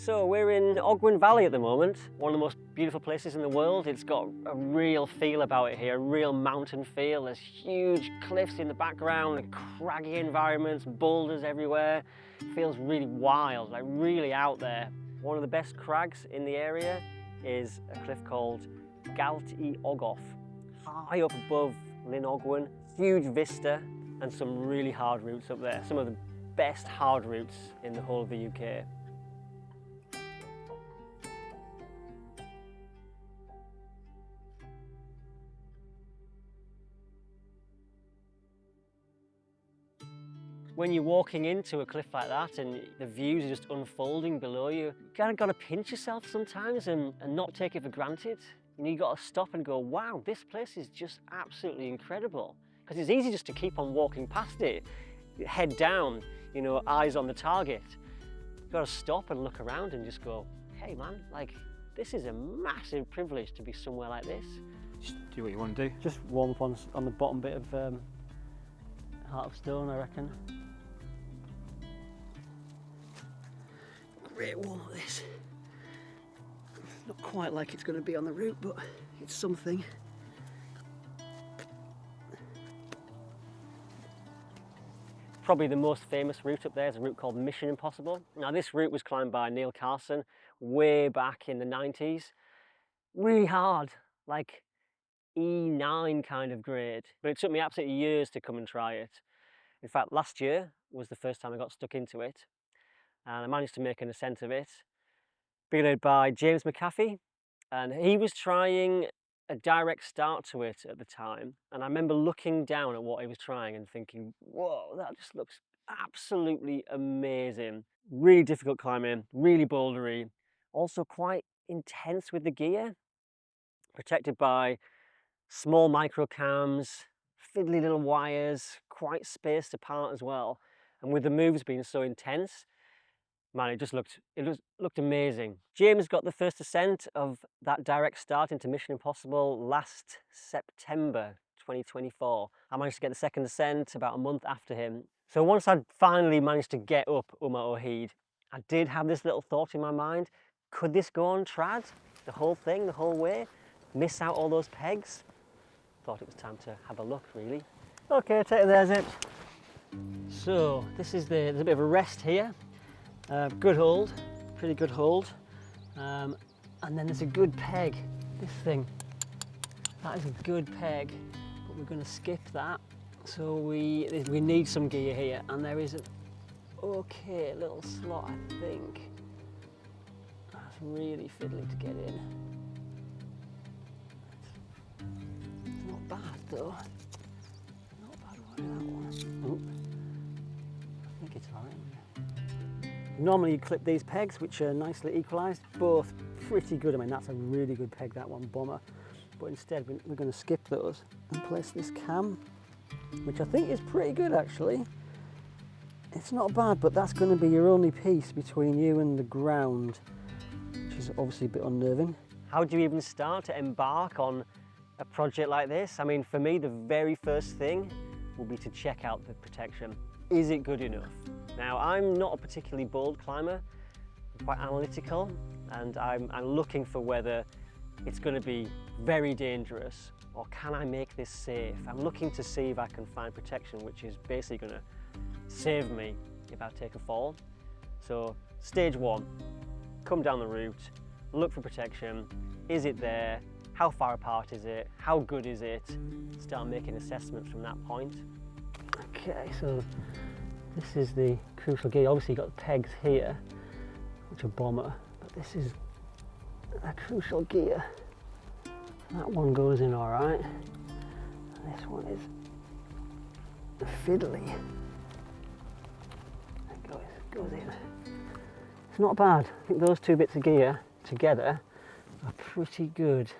So we're in Ogwen Valley at the moment, one of the most beautiful places in the world. It's got a real feel about it here, a real mountain feel. There's huge cliffs in the background, craggy environments, boulders everywhere. It feels really wild, like really out there. One of the best crags in the area is a cliff called Galt y Ogof, high up above Llyn Ogwen. Huge vista and some really hard routes up there. Some of the best hard routes in the whole of the UK. When you're walking into a cliff like that and the views are just unfolding below you, you kind of got to pinch yourself sometimes and not take it for granted. You know, you got to stop and go, wow, this place is just absolutely incredible. Because it's easy just to keep on walking past it, head down, you know, eyes on the target. You've got to stop and look around and just go, hey man, like, this is a massive privilege to be somewhere like this. Just do what you want to do. Just warm up on the bottom bit of Heart of Stone, I reckon. Great warm up this. Not quite like it's going to be on the route, but it's something. Probably the most famous route up there is a route called Mission Impossible. Now this route was climbed by Neil Carson way back in the 90s. Really hard, like E9 kind of grade, but it took me absolutely years to come and try it. In fact, last year was the first time I got stuck into it, and I managed to make an ascent of it, being led by James McAfee, and he was trying a direct start to it at the time, and I remember looking down at what he was trying and thinking, whoa, that just looks absolutely amazing. Really difficult climbing, really bouldery, also quite intense with the gear, protected by small micro cams, fiddly little wires, quite spaced apart as well. And with the moves being so intense, man, it looked amazing. James got the first ascent of that direct start into Mission Impossible last September 2024. I managed to get the second ascent about a month after him. So once I'd finally managed to get up Umma Ohid, I did have this little thought in my mind, could this go on trad? The whole thing, the whole way? Miss out all those pegs? Thought it was time to have a look, really. Okay, take it there, Zip. So there's a bit of a rest here. Good hold, pretty good hold. And then there's a good peg. This thing, that is a good peg, but we're going to skip that. So we need some gear here, and there is an okay little slot, I think. That's really fiddly to get in. It's not bad though. Not bad one, that one. Oop. I think it's fine. Normally you clip these pegs, which are nicely equalised, both pretty good. I mean, that's a really good peg, that one, bomber. But instead we're going to skip those and place this cam, which I think is pretty good actually. It's not bad, but that's going to be your only piece between you and the ground, which is obviously a bit unnerving. How do you even start to embark on a project like this? I mean, for me, the very first thing will be to check out the protection. Is it good enough? Now, I'm not a particularly bold climber, I'm quite analytical, and I'm looking for whether it's going to be very dangerous or can I make this safe? I'm looking to see if I can find protection which is basically going to save me if I take a fall. So, stage one, come down the route, look for protection. Is it there? How far apart is it? How good is it? Start making assessments from that point. Okay, so this is the crucial gear. Obviously you've got the pegs here, which are bomber, but this is a crucial gear. That one goes in all right. This one is fiddly. It goes in. It's not bad. I think those two bits of gear together are pretty good.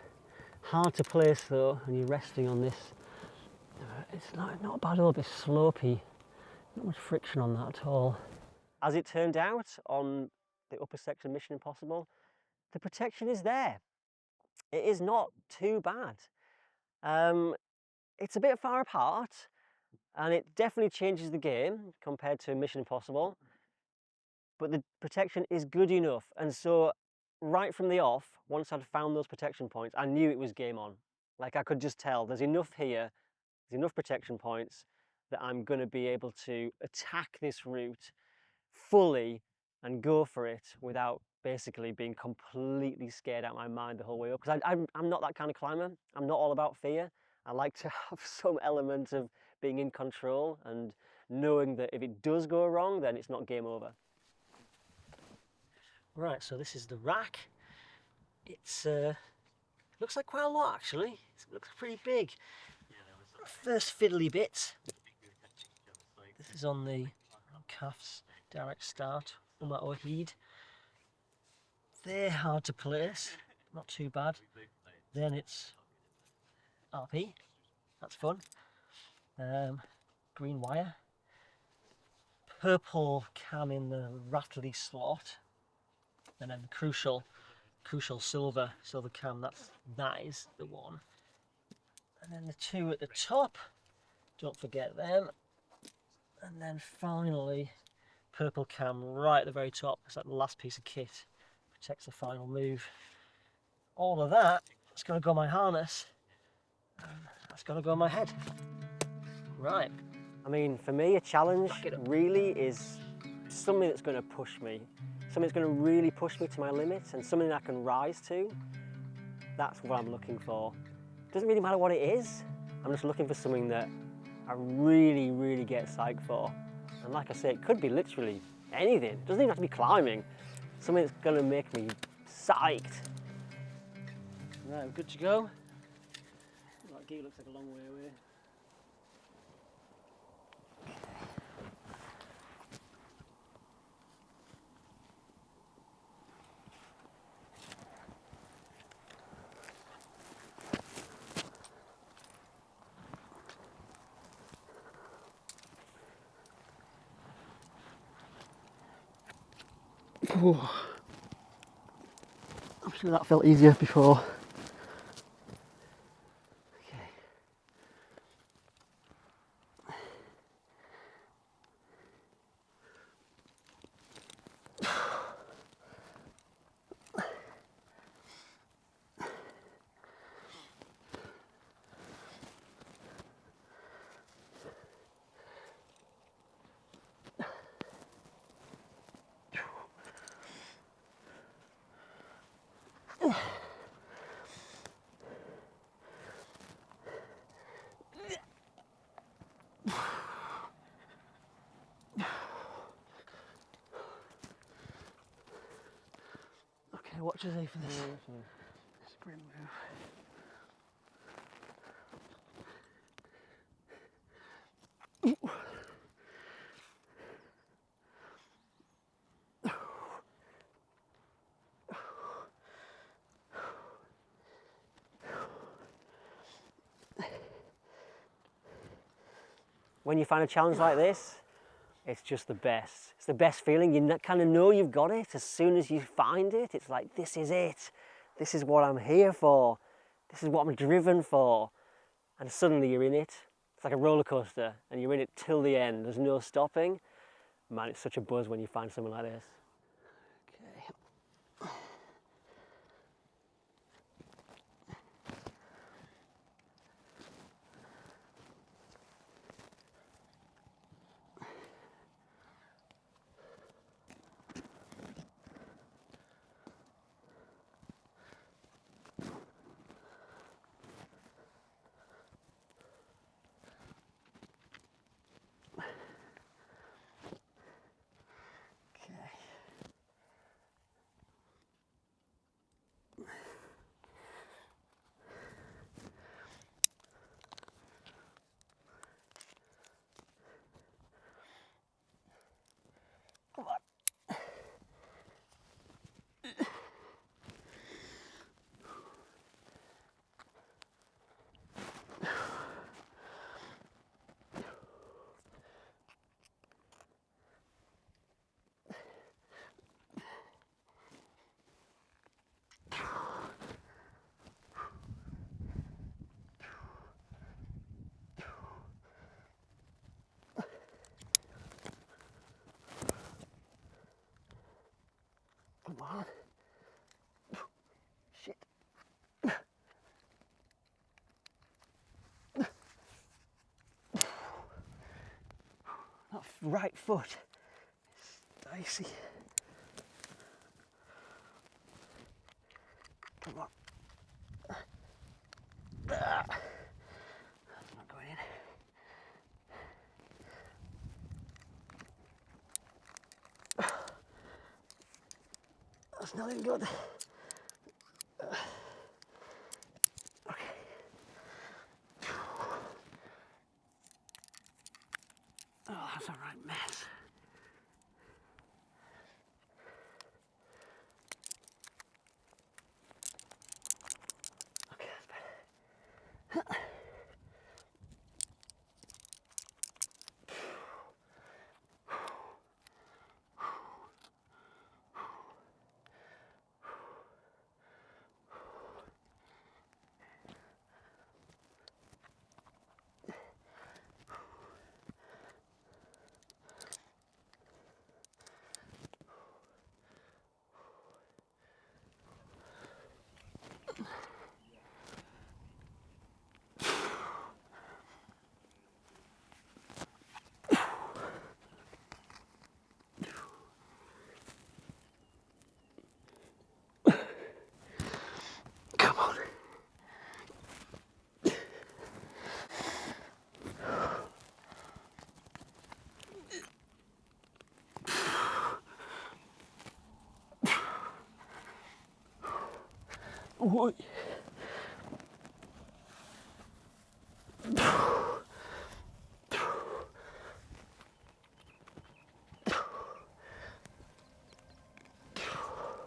Hard to place though, and you're resting on this. It's not bad at all, a bit slopey. Not much friction on that at all. As it turned out on the upper section of Mission Impossible, the protection is there. It is not too bad. It's a bit far apart, and it definitely changes the game compared to Mission Impossible. but the protection is good enough. And so right from the off, once I'd found those protection points, I knew it was game on. Like I could just tell there's enough here, there's enough protection points that I'm going to be able to attack this route fully and go for it without basically being completely scared out of my mind the whole way up. Because I'm not that kind of climber. I'm not all about fear. I like to have some element of being in control and knowing that if it does go wrong, then it's not game over. Right, so this is the rack. It's looks like quite a lot actually. It looks pretty big. First fiddly bit. This is on the calf's direct start, Umar Ohid. They're hard to place, not too bad. Then it's RP, that's fun. Green wire. Purple cam in the rattly slot. And then the crucial silver cam, that is the one. And then the two at the top, don't forget them. And then finally, purple cam right at the very top. It's like the last piece of kit, protects the final move. All of that, it's going to go on my harness, and that's going to go on my head. Right. I mean, for me, a challenge really is something that's going to push me. Something that's going to really push me to my limits and something I can rise to. That's what I'm looking for. It doesn't really matter what it is. I'm just looking for something that I really, really get psyched for. And like I say, it could be literally anything. It doesn't even have to be climbing. Something that's going to make me psyched. Right, we're good to go. That gate looks like a long way away. I'm sure that felt easier before. Okay, watch us for this. Sprint move. When you find a challenge like this, it's just the best. It's the best feeling. You kind of know you've got it as soon as you find it. It's like, this is it. This is what I'm here for. This is what I'm driven for. And suddenly you're in it. It's like a roller coaster and you're in it till the end. There's no stopping. Man, it's such a buzz when you find something like this. Okay. right foot is dicey. Come on. That's not going in. That's not in good. Okay. Oh, that's a right mess. Okay, that's better. Come on. Oi.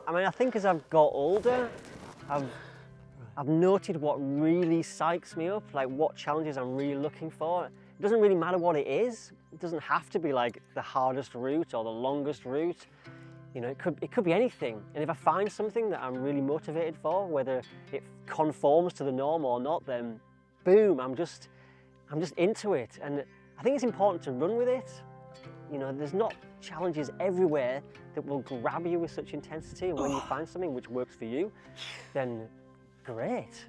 I mean, I think as I've got older, I've noted what really psychs me up, like what challenges I'm really looking for. It doesn't really matter what it is. It doesn't have to be like the hardest route or the longest route. You know, it could be anything. And if I find something that I'm really motivated for, whether it conforms to the norm or not, then boom, I'm just into it. And I think it's important to run with it. You know, there's not challenges everywhere that will grab you with such intensity, and when you find something which works for you, then great.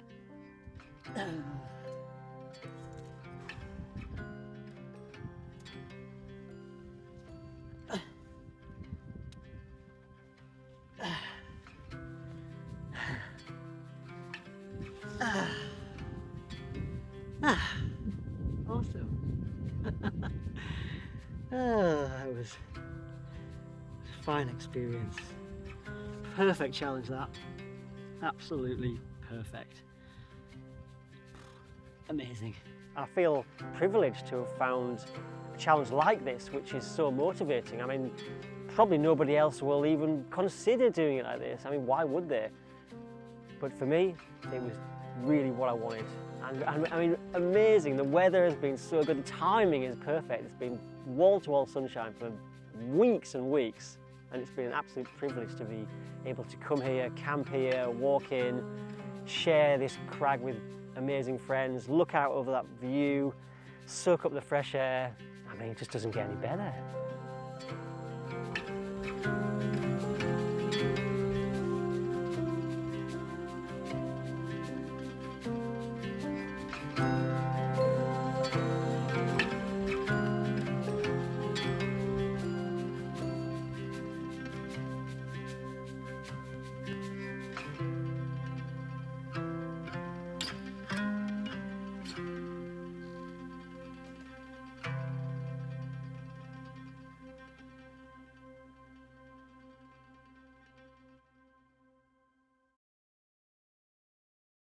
Awesome. It was a fine experience. Perfect challenge, that. Absolutely perfect. Amazing. I feel privileged to have found a challenge like this, which is so motivating. I mean, probably nobody else will even consider doing it like this. I mean, why would they? But for me, it was really what I wanted. And I mean, amazing. The weather has been so good. The timing is perfect. It's been wall-to-wall sunshine for weeks and weeks. And it's been an absolute privilege to be able to come here, camp here, walk in, share this crag with amazing friends, look out over that view, soak up the fresh air. I mean, it just doesn't get any better.